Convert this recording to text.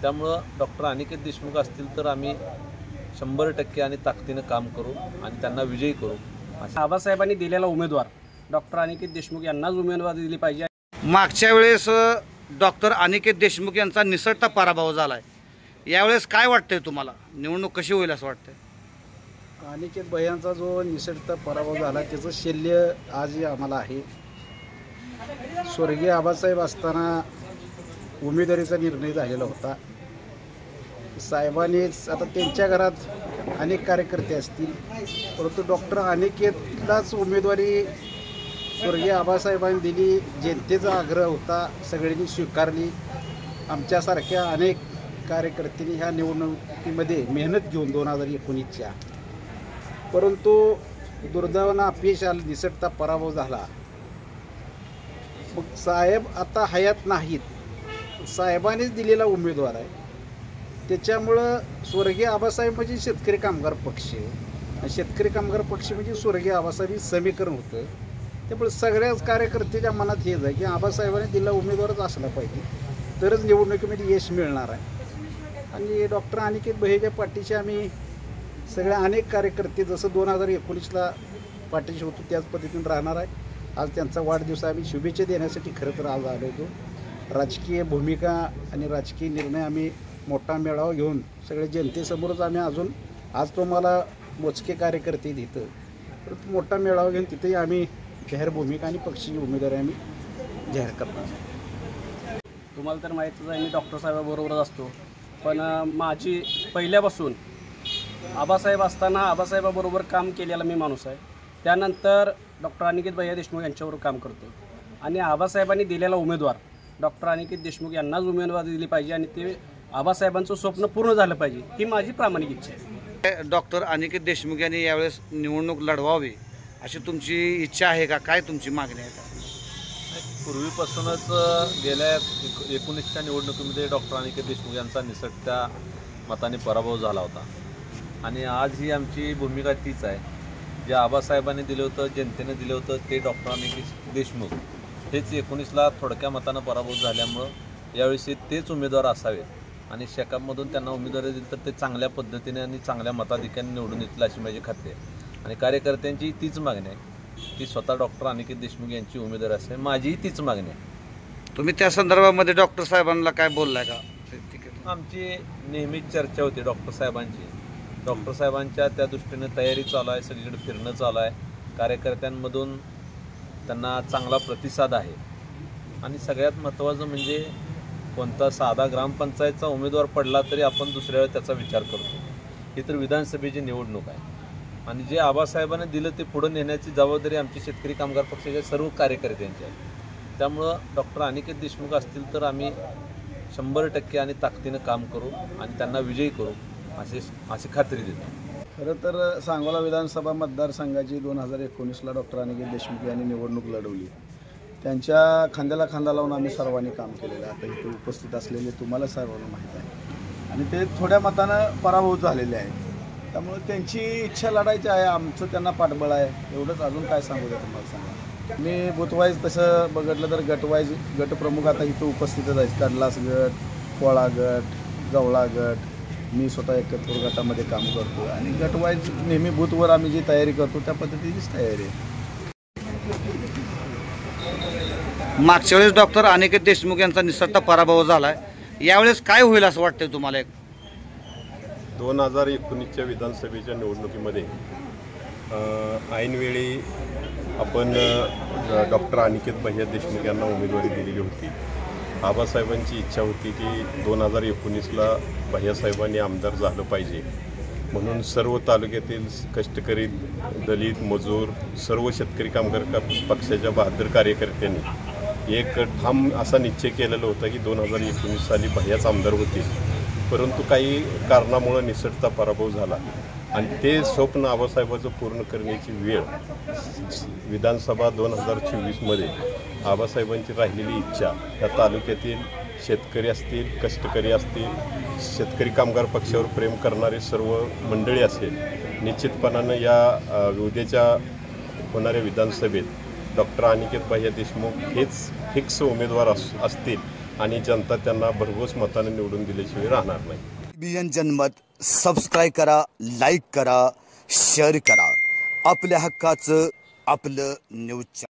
त्यामुळं डॉक्टर अनिकेत देशमुख असतील तर आम्ही 100% आणि ताकदीनं काम करू आणि त्यांना विजयी करू. आबासाहेबांनी दिलेला उमेदवार डॉक्टर अनिकेत देशमुख यांनाच उमेदवारी दिली पाहिजे. मागच्या वेळेस डॉक्टर अनिकेत देशमुख यांचा निसटता पराभव झाला आहे. यावेळेस काय वाटतंय तुम्हाला, निवडणूक कशी होईल असं वाटतंय? अनिकेत भैयांचा जो निसटता पराभव झाला त्याचं शल्य आजही आम्हाला आहे. स्वर्गीय आबासाहेब असताना उमेदवारीचा निर्णय झालेला होता. साहेबांनीच आता त्यांच्या घरात अनेक कार्यकर्ते असतील, परंतु डॉक्टर अनिकेतलाच उमेदवारी स्वर्गीय आबासाहेबांनी दिली. जनतेचा आग्रह होता, सगळ्यांनी स्वीकारली. आमच्यासारख्या अनेक कार्यकर्त्यांनी ह्या निवडणुकीमध्ये मेहनत घेऊन 2019च्या, परंतु दुर्दैवानं अपयश आलं, निसटता पराभव झाला. मग साहेब आता हयात नाहीत, साहेबांनीच दिलेला उमेदवार आहे. त्याच्यामुळं स्वर्गीय आबासाहेब म्हणजे शेतकरी कामगार पक्ष, शेतकरी कामगार पक्ष म्हणजे स्वर्गीय आबासाहेब समीकरण होतं. त्यामुळे सगळ्याच कार्यकर्त्याच्या मनात हेच आहे की आबासाहेबांनी दिलेला उमेदवारच असला पाहिजे, तरच निवडणुकीमध्ये यश मिळणार आहे. आणि डॉक्टर अनिकेत भैयाच्या पाठीशी आम्ही सगळ्या अनेक कार्यकर्ते जसं 2019ला पाठीशी होतो त्याच पद्धतीने राहणार आहे. आज त्यांचा वाढदिवस आम्ही शुभेच्छा देण्यासाठी खरं तर आज आलो होतो. राजकीय भूमिका आणि राजकीय निर्णय आम्ही मोठा मेळावा घेऊन सगळ्या जनतेसमोरच आम्ही अजून आज तुम्हाला मोजके कार्यकर्ते तिथं, परंतु मोठा मेळावा घेऊन तिथेही आम्ही जाहीर भूमिका आणि पक्षाची उमेदवारी आम्ही जाहीर करणार. तुम्हाला तर माहीतच आहे मी डॉक्टर साहेबाबरोबरच असतो, पण माझी पहिल्यापासून आबासाहेब असताना आबासाहेबाबरोबर काम केलेला मी माणूस आहे. त्यानंतर डॉक्टर अनिकेत भैया देशमुख यांच्यावर काम करतो आणि आबासाहेबांनी दिलेला उमेदवार डॉक्टर अनिकेत देशमुख यांनाच उमेदवारी दिली पाहिजे आणि ते आबासाहेबांचं स्वप्न पूर्ण झालं पाहिजे ही माझी प्रामाणिक इच्छा आहे. डॉक्टर अनिकेत देशमुख यांनी यावेळेस निवडणूक लढवावी अशी तुमची इच्छा आहे का? काय तुमची मागणी आहे का? पूर्वीपासूनच गेल्या 19च्या निवडणुकीमध्ये डॉक्टर अनिकेत देशमुख यांचा निसटत्या मताने पराभव झाला होता आणि आज ही आमची भूमिका तीच आहे. जे आबासाहेबांनी दिलं होतं, जनतेने दिलं होतं, ते डॉक्टर अनिकेत देशमुख हेच 19ला थोडक्या मतानं पराभव झाल्यामुळं यावेळी तेच उमेदवार असावेत आणि शेकापमधून त्यांना उमेदवारी दिली तर ते चांगल्या पद्धतीने आणि चांगल्या मताधिक्याने निवडून येतील अशी माझी खात्री आहे. आणि कार्यकर्त्यांची तीच मागणी आहे की स्वतः डॉक्टर अनिकेत देशमुख यांची उमेदवारी असेल, माझीही तीच मागणी आहे. तुम्ही त्या संदर्भामध्ये डॉक्टर साहेबांना काय बोललाय का? आमची नेहमीच चर्चा होती डॉक्टर साहेबांची. डॉक्टर साहेबांच्या त्या दृष्टीने तयारी चालू आहे, सगळीकडे फिरणं चालू आहे. कार्यकर्त्यांमधून त्यांना चांगला प्रतिसाद आहे आणि सगळ्यात महत्त्वाचं म्हणजे कोणता साधा ग्रामपंचायतचा उमेदवार पडला तरी आपण दुसऱ्या वेळी त्याचा विचार करतो. ही तर विधानसभेची निवडणूक आहे आणि जे आबासाहेबांनी दिलं ते पुढे नेण्याची जबाबदारी आमची शेतकरी कामगार पक्षाच्या सर्व कार्यकर्त्यांची आहे. त्यामुळं डॉक्टर अनिकेत देशमुख असतील तर आम्ही 100% आणि ताकदीनं काम करू आणि त्यांना विजयी करू अशी खात्री देतो. खरं तर सांगोला विधानसभा मतदारसंघाची 2019ला डॉक्टर अनिकेत देशमुख यांनी निवडणूक लढवली. त्यांच्या खांद्याला खांदा लावून आम्ही सर्वांनी काम केलेलं आहे. आता इथे उपस्थित असलेले तुम्हाला सर्वांना माहीत आहे आणि ते थोड्या मतानं पराभूत झालेले आहेत. त्यामुळे त्यांची इच्छा लढायची आहे, आमचं त्यांना पाठबळ आहे. एवढंच, अजून काय सांगू द्या तुम्हाला सांगा. मी बूथवाईज तसं बघितलं तर गटवाईज गटप्रमुख आता इथं उपस्थितच आहेत. कडलास गट, पोळा गट, गवळा गट, मी स्वतः एकत्र गटामध्ये काम करतो आणि गटवाईज नेहमी बूथवर आम्ही जी तयारी करतो त्या पद्धतीचीच तयारी आहे. मागच्या वेळेस डॉक्टर अनिकेत देशमुख यांचा निसटता पराभव झाला आहे. यावेळेस काय होईल असं वाटतंय तुम्हाला? 2019च्या विधानसभेच्या निवडणुकीमध्ये ऐनवेळी आपण डॉक्टर अनिकेत भैया देशमुख यांना उमेदवारी दिलेली होती. आबासाहेबांची इच्छा होती की 2019ला भैयासाहेबांनी आमदार झालं पाहिजे म्हणून सर्व तालुक्यातील कष्टकरी, दलित, मजूर, सर्व शेतकरी कामगार पक्षाच्या बहादर कार्यकर्त्यांनी एक ठाम असा निश्चय केलेला होता की 2019 साली भैयाच आमदार होतील. परंतु काही कारणामुळं निसटता पराभव झाला आणि ते स्वप्न आबासाहेबाचं पूर्ण करण्याची वेळ विधानसभा 2024मध्ये आबासाहेबांची राहिलेली इच्छा या तालुक्यातील शेतकरी असतील, कष्टकरी असतील, शेतकरी कामगार पक्षावर प्रेम करणारे सर्व मंडळी असेल, निश्चितपणानं या उद्याच्या होणाऱ्या विधानसभेत डॉक्टर अनिकेत भैया देशमुख हेच फिक्स उमेदवार असतील आणि जनता त्यांना भरघोस मताने निवडून दिल्याशिवाय राहणार नाही. BN जनमत सबस्क्राईब करा, लाईक करा, शेअर करा. आपल्या हक्काचं आपलं न्यूज.